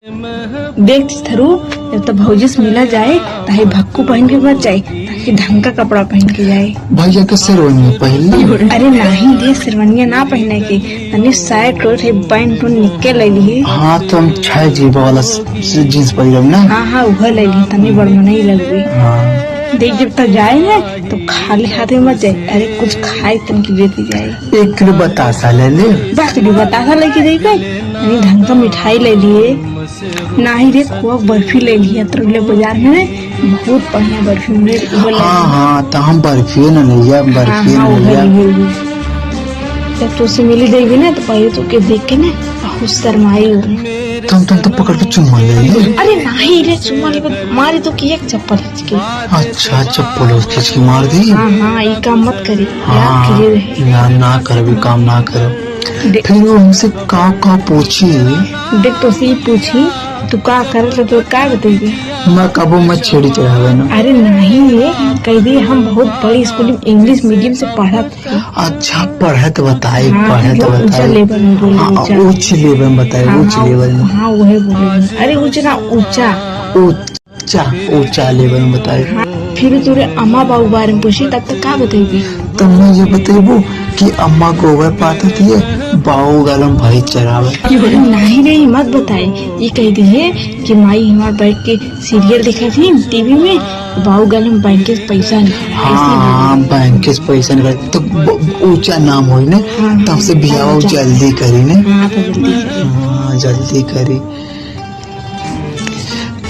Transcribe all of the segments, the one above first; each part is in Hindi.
देख थरू जब तो भौजी से मिला जाए ताकि भक्कू पहन के मत जाए, ताकि ढंग का कपड़ा पहन के जाए। भैया के शेरवानी पहन। अरे नहीं दे, शेरवानिया ना पहने के, तनी साइड कोट है पैंट निकल ले ली। हाँ तो हम छह जीब वाला जींस पहन ना। हाँ हाँ वह ले ली, तनी बड़मना ही लगी। हाँ देख जब तक जाए ना तो खाली हाथ में मत जाए, अरे कुछ खाए तन की देती जाए। 1 किलो बतासा ले ले। बस बतासा लेके जाएगा, यानी ढंग का मिठाई ले लिए, ना ही रे खोआ बर्फी ले लिया तरले बाजार में, बहुत बढ़िया बर्फी मिले। हाँ हाँ तो हम बर्फी न लिया, बर्फी न लिया। जब तुझसे मिली देगी ना तो पहले तो के देख के ना बहुत शर्माई हो। तुम तो पकड़ के चुम्मा ले लिए। अरे नहीं रे, चुम्मा ले मारे तो की एक चप्पल खींच के। अच्छा चप्पल खींच के मार दी। हाँ हाँ ये काम मत करे, याद कीजिए रहे। यार ना करो भी काम ना करो। फिर वो हमसे का पूछी। देख तो से पूछी तू का कर तो का बताइए। मैं कबो मत छेड़ी चढ़ावे ना। अरे नहीं ये कह दी, हम बहुत बड़ी स्कूल में इंग्लिश मीडियम से पढ़ा थे। अच्छा पढ़े तो बताए, हाँ, पढ़े तो बताए। ऊंचा लेवल में बोले। हाँ, उच्च लेवल में बताए। हाँ, उच्च लेवल में। हाँ वही बोले। अरे ऊंचा ऊंचा ऊंचा लेवल में बताए। हाँ, फिर तुरे अम्मा बाबू बारे में पूछी तब तक का बताएगी। तब मैं ये बतेबू कि अम्मा गोबर पाते थे, बाऊ गलम भाई चरावे। नहीं नहीं मत बताए, ये कह दिए कि माई हमारे बैठ के सीरियल देखा थी टीवी में, बाऊ गलम बैंक के पैसा निकाला। हाँ बैंक के पैसा निकाल तो ऊंचा नाम हो ने। हाँ, तब से बियाह जल्दी करी ने। हाँ तो जल्दी करी। हाँ जल्दी करी।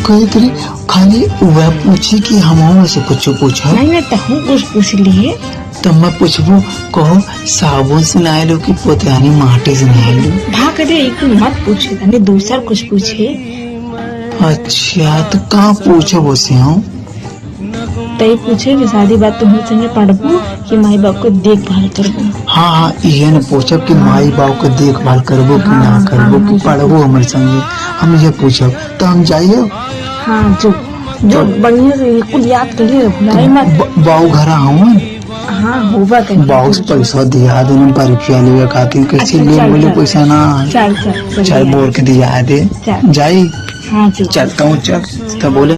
कही तरी खाली वह पूछी कि हम से कुछ पूछा। नहीं तो हूँ कुछ पूछ लिए। तब मैं पूछबू कहो साबुन से नहा लो कि पोतानी माटी से नहा लो। भाग करे एक मत पूछे, तने दूसरा कुछ पूछे। अच्छा तो कहाँ पूछो वैसे हम तय पूछे कि शादी बात तुम संगे पढ़बू कि माई बाप को देखभाल करबू। हाँ हाँ ये न पूछब कि माई बाप को देखभाल करबो कि ना करबो कि पढ़बो हमारे संगे, हम ये पूछब तो हम जाइए। हाँ जो बढ़िया से कुल याद कर लिए, भुलाए मत। बाऊ घरा हूँ। हाँ होगा बाऊ से पैसा दिया दे, बर्फिया लेवे खातिर कैसे ले बोले पैसा ना। चल चल बोल के दिया दे। जाई हाँ चलता हूँ। चल तो बोले